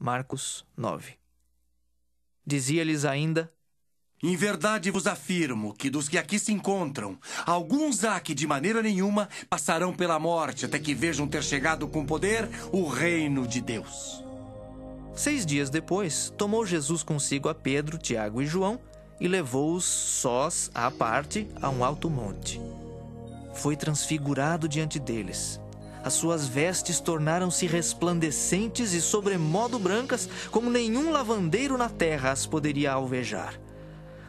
Marcos 9. Dizia-lhes ainda: Em verdade vos afirmo que dos que aqui se encontram, alguns há que de maneira nenhuma passarão pela morte até que vejam ter chegado com poder o reino de Deus. 6 dias depois, tomou Jesus consigo a Pedro, Tiago e João e levou-os sós à parte a um alto monte. Foi transfigurado diante deles. As suas vestes tornaram-se resplandecentes e sobremodo brancas, como nenhum lavandeiro na terra as poderia alvejar.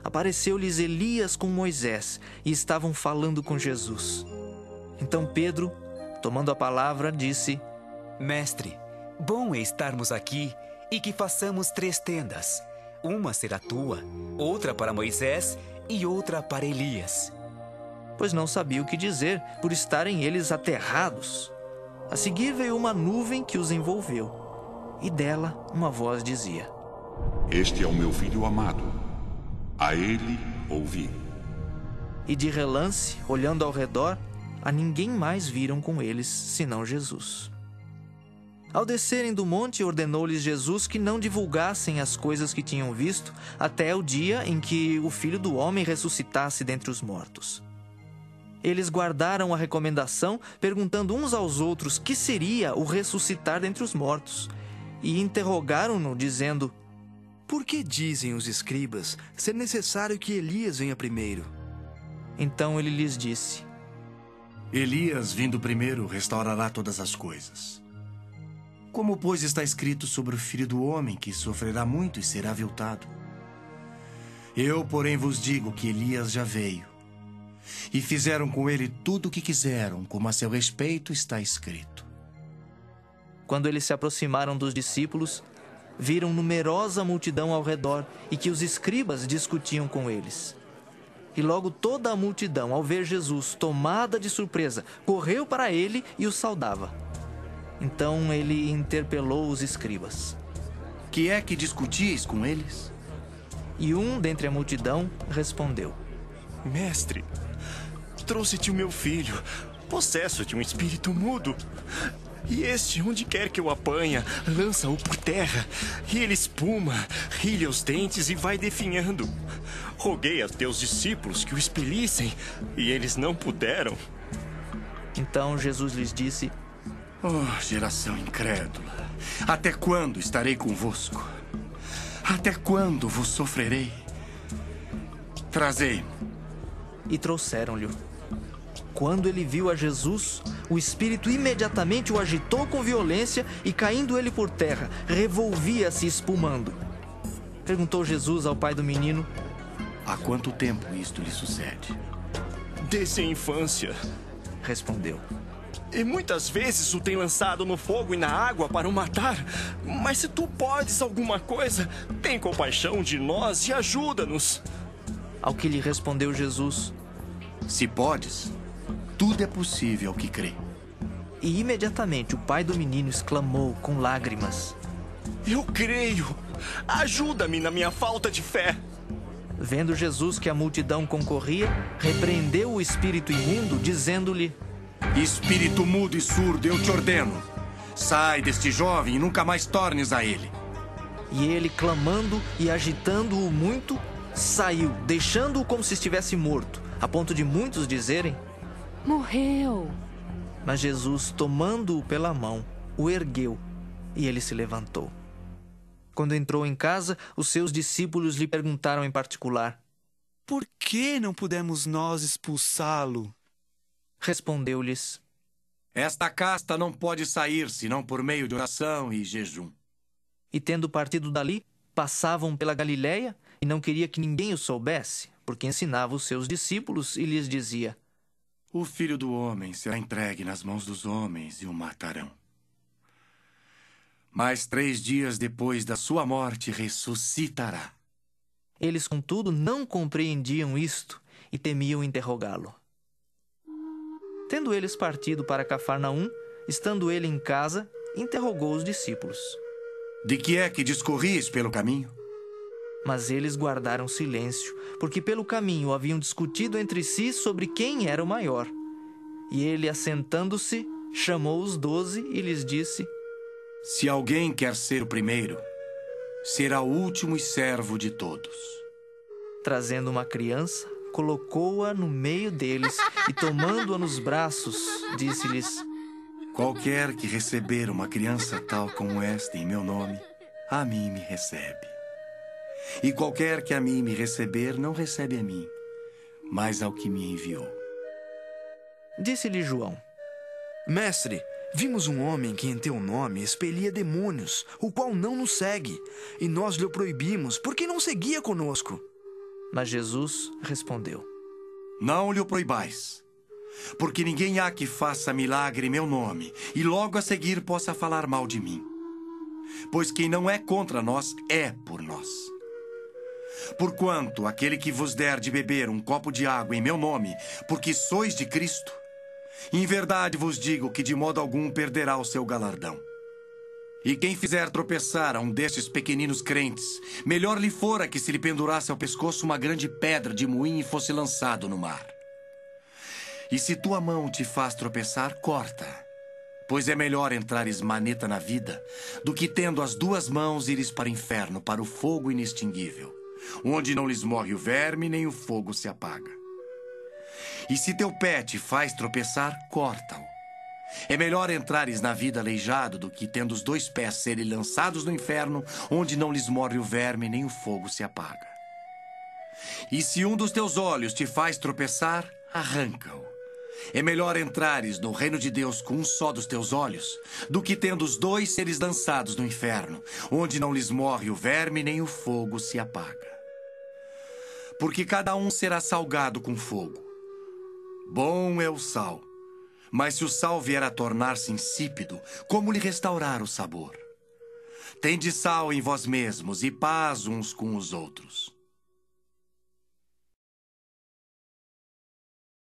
Apareceu-lhes Elias com Moisés e estavam falando com Jesus. Então Pedro, tomando a palavra, disse: Mestre, bom é estarmos aqui e que façamos 3 tendas. Uma será tua, outra para Moisés e outra para Elias. Pois não sabia o que dizer, por estarem eles aterrados. A seguir veio uma nuvem que os envolveu, e dela uma voz dizia: Este é o meu filho amado, a ele ouvi. E de relance, olhando ao redor, a ninguém mais viram com eles, senão Jesus. Ao descerem do monte, ordenou-lhes Jesus que não divulgassem as coisas que tinham visto, até o dia em que o Filho do Homem ressuscitasse dentre os mortos. Eles guardaram a recomendação, perguntando uns aos outros que seria o ressuscitar dentre os mortos, e interrogaram-no, dizendo: Por que dizem os escribas ser necessário que Elias venha primeiro? Então ele lhes disse: Elias, vindo primeiro, restaurará todas as coisas. Como, pois, está escrito sobre o Filho do Homem, que sofrerá muito e será aviltado? Eu, porém, vos digo que Elias já veio, e fizeram com ele tudo o que quiseram, como a seu respeito está escrito. Quando eles se aproximaram dos discípulos, viram numerosa multidão ao redor e que os escribas discutiam com eles. E logo toda a multidão, ao ver Jesus, tomada de surpresa, correu para ele e o saudava. Então ele interpelou os escribas: Que é que discutis com eles? E um dentre a multidão respondeu: Mestre, trouxe-te o meu filho, possesso de um espírito mudo. E este, onde quer que o apanha, lança-o por terra, e ele espuma, rilha os dentes e vai definhando. Roguei a teus discípulos que o expelissem, e eles não puderam. Então Jesus lhes disse: Oh, geração incrédula, até quando estarei convosco? Até quando vos sofrerei? Trazei-mo. E trouxeram-lhe. Quando ele viu a Jesus, o espírito imediatamente o agitou com violência e, caindo ele por terra, revolvia-se espumando. Perguntou Jesus ao pai do menino: Há quanto tempo isto lhe sucede? Desde a infância. Respondeu. E muitas vezes o tem lançado no fogo e na água para o matar. Mas se tu podes alguma coisa, tem compaixão de nós e ajuda-nos. Ao que lhe respondeu Jesus: Se podes, tudo é possível ao que crê. E imediatamente o pai do menino exclamou com lágrimas: Eu creio, ajuda-me na minha falta de fé. Vendo Jesus que a multidão concorria, repreendeu o espírito imundo, dizendo-lhe: Espírito mudo e surdo, eu te ordeno, sai deste jovem e nunca mais tornes a ele. E ele, clamando e agitando-o muito, saiu, deixando-o como se estivesse morto, a ponto de muitos dizerem: Morreu. Mas Jesus, tomando-o pela mão, o ergueu, e ele se levantou. Quando entrou em casa, os seus discípulos lhe perguntaram em particular: Por que não pudemos nós expulsá-lo? Respondeu-lhes: Esta casta não pode sair senão por meio de oração e jejum. E tendo partido dali, passavam pela Galiléia, e não queria que ninguém o soubesse, porque ensinava os seus discípulos e lhes dizia: O Filho do Homem será entregue nas mãos dos homens e o matarão. Mas 3 dias depois da sua morte ressuscitará. Eles, contudo, não compreendiam isto e temiam interrogá-lo. Tendo eles partido para Cafarnaum, estando ele em casa, interrogou os discípulos: De que é que discorris pelo caminho? Mas eles guardaram silêncio, porque pelo caminho haviam discutido entre si sobre quem era o maior. E ele, assentando-se, chamou os 12 e lhes disse: Se alguém quer ser o primeiro, será o último e servo de todos. Trazendo uma criança, colocou-a no meio deles e, tomando-a nos braços, disse-lhes: Qualquer que receber uma criança tal como esta em meu nome, a mim me recebe. E qualquer que a mim me receber, não recebe a mim, mas ao que me enviou. Disse-lhe João: Mestre, vimos um homem que em teu nome expelia demônios, o qual não nos segue, e nós lhe proibimos, porque não seguia conosco. Mas Jesus respondeu: Não lhe o proibais, porque ninguém há que faça milagre em meu nome, e logo a seguir possa falar mal de mim. Pois quem não é contra nós, é por nós. Porquanto aquele que vos der de beber um copo de água em meu nome, porque sois de Cristo, em verdade vos digo que de modo algum perderá o seu galardão. E quem fizer tropeçar a um destes pequeninos crentes, melhor lhe fora que se lhe pendurasse ao pescoço uma grande pedra de moinho e fosse lançado no mar. E se tua mão te faz tropeçar, corta, pois é melhor entrares maneta na vida, do que tendo as duas mãos ires para o inferno, para o fogo inextinguível, onde não lhes morre o verme nem o fogo se apaga. E se teu pé te faz tropeçar, corta-o. É melhor entrares na vida aleijado do que, tendo os dois pés, serem lançados no inferno, onde não lhes morre o verme nem o fogo se apaga. E se um dos teus olhos te faz tropeçar, arranca-o. É melhor entrares no reino de Deus com um só dos teus olhos, do que, tendo os dois, seres lançados no inferno, onde não lhes morre o verme nem o fogo se apaga. Porque cada um será salgado com fogo. Bom é o sal. Mas se o sal vier a tornar-se insípido, como lhe restaurar o sabor? Tende sal em vós mesmos e paz uns com os outros.